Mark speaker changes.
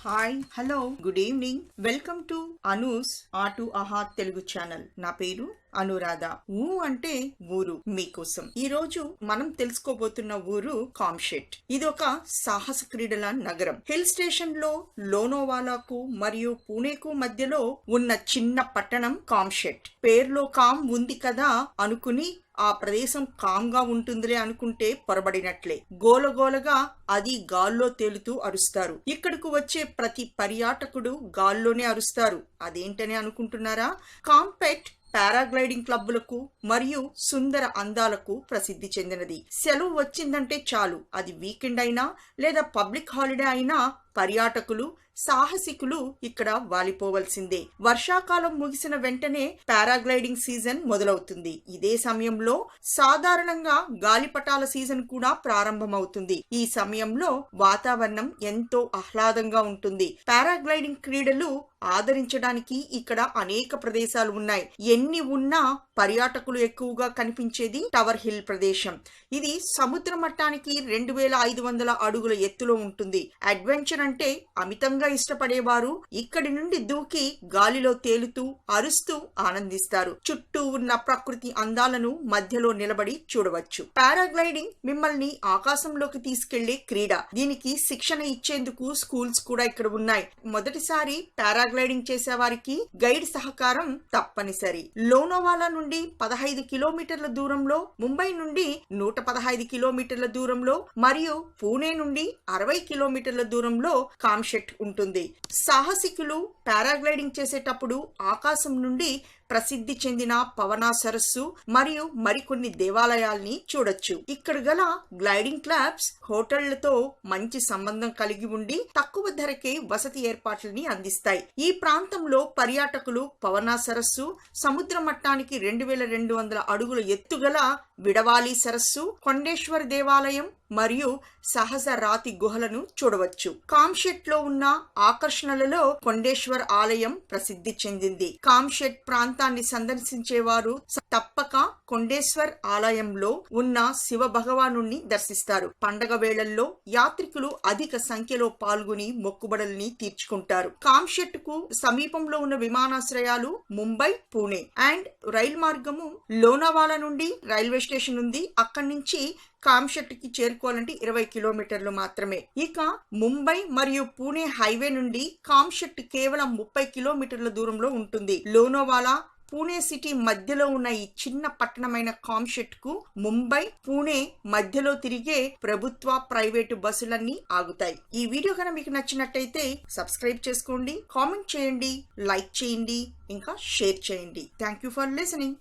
Speaker 1: Hi hello good evening welcome to Anu's ఆటు ఆహా Telugu channel. నా పేరు అనురాధ. అంటే ఊరు మీకోసం ఈ రోజు మనం తెలుసుకోబోతున్న ఊరు కామ్షెట్. ఇది ఒక సాహస క్రీడల నగరం. హిల్ స్టేషన్ లో లోనోవాలాకు మరియు పూణేకు మధ్యలో ఉన్న చిన్న పట్టణం కామ్షెట్. పేర్లో కామ్ ఉంది కదా అనుకుని ఆ ప్రదేశం కామ్గా ఉంటుందిలే అనుకుంటే పొరబడినట్లే. గోలగోలగా అది గాల్లో తేలుతూ అరుస్తారు. ఇక్కడకు వచ్చే ప్రతి పర్యాటకుడు గాల్లోనే అరుస్తారు. అదేంటని అనుకుంటున్నారా? కాంపెట్ పారాగ్లైడింగ్ క్లబ్బులకు మరియు సుందర అందాలకు ప్రసిద్ధి చెందినది. సెలవు వచ్చిందంటే చాలు, అది వీకెండ్ అయినా లేదా పబ్లిక్ హాలిడే అయినా పర్యాటకులు సాహసికులు ఇక్కడ వాలిపోవలసిందే. వర్షాకాలం ముగిసిన వెంటనే పారాగ్లైడింగ్ సీజన్ మొదలవుతుంది. ఇదే సమయంలో సాధారణంగా గాలిపటాల సీజన్ కూడా ప్రారంభమవుతుంది. ఈ సమయంలో వాతావరణం ఎంతో ఆహ్లాదంగా ఉంటుంది. పారాగ్లైడింగ్ క్రీడలు ఆదరించడానికి ఇక్కడ అనేక ప్రదేశాలు ఉన్నాయి. ఎన్ని ఉన్నా పర్యాటకులు ఎక్కువగా కనిపించేది టవర్ హిల్ ప్రదేశం. ఇది సముద్ర మట్టానికి 2500 అడుగుల ఎత్తులో ఉంటుంది. అడ్వెంచర్ అంటే అమితంగా ఇష్టపడేవారు ఇక్కడి నుండి దూకి గాలిలో తేలుతూ అరుస్తూ ఆనందిస్తారు. చుట్టూ ఉన్న ప్రకృతి అందాలను మధ్యలో నిలబడి చూడవచ్చు. పారాగ్లైడింగ్ మిమ్మల్ని ఆకాశంలోకి తీసుకెళ్లే క్రీడ. దీనికి శిక్షణ ఇచ్చేందుకు స్కూల్స్ కూడా ఇక్కడ ఉన్నాయి. మొదటిసారి పారాగ్లైడింగ్ చేసే వారికి గైడ్ సహకారం తప్పనిసరి. లోనోవాలా నుండి 15 కిలోమీటర్ల దూరంలో, ముంబై నుండి 115 కిలోమీటర్ల దూరంలో మరియు పూణే నుండి 60 కిలోమీటర్ల దూరంలో కామ్షెట్ ఉంటుంది. సాహసికులు పారాగ్లైడింగ్ చేసేటప్పుడు ఆకాశం నుండి ప్రసిద్ధి చెందిన పవనా సరస్సు మరియు మరికొన్ని దేవాలయాల్ని చూడొచ్చు. ఇక్కడ గల గ్లైడింగ్ క్లబ్స్ హోటళ్లతో మంచి సంబంధం కలిగి ఉండి తక్కువ ధరకే వసతి ఏర్పాట్లని అందిస్తాయి. ఈ ప్రాంతంలో పర్యాటకులు పవనా సరస్సు, సముద్ర మట్టానికి 2200 అడుగుల ఎత్తుగల విడవాలి సరస్సు, కొండేశ్వర్ దేవాలయం మరియు సహజ రాతి గుహలను చూడవచ్చు. కామ్షెట్ లో ఉన్న ఆకర్షణలలో కొండేశ్వర్ ఆలయం ప్రసిద్ధి చెందింది. కామ్షెట్ ప్రాంతాన్ని సందర్శించేవారు తప్పక కొండేశ్వర్ ఆలయంలో ఉన్న శివ భగవాను దర్శిస్తారు. పండగ వేళల్లో యాత్రికులు అధిక సంఖ్యలో పాల్గొని మొక్కుబడుల్ని తీర్చుకుంటారు. కామ్షెట్ కు సమీపంలో ఉన్న విమానాశ్రయాలు ముంబై, పూణే అండ్ రైలు మార్గము లోనావాలా నుండి రైల్వే స్టేషన్ ఉంది. అక్కడి నుంచి కామ్షెట్ కి చేరుకోవాలంటే 20 కిలోమీటర్లు మాత్రమే. ఇక ముంబై మరియు పూణే హైవే నుండి కామ్షెట్ కేవలం 30 కిలోమీటర్ల దూరంలో ఉంటుంది. లోనావాలా పూణే సిటీ మధ్యలో ఉన్న ఈ చిన్న పట్టణమైన కామ్షెట్ కు ముంబై, పూణే మధ్యలో తిరిగే ప్రభుత్వ ప్రైవేటు బస్సులన్నీ ఆగుతాయి. ఈ వీడియో కనుక మీకు నచ్చినట్టయితే సబ్స్క్రైబ్ చేసుకోండి, కామెంట్ చేయండి, లైక్ చేయండి, ఇంకా షేర్ చేయండి. Thank you for listening.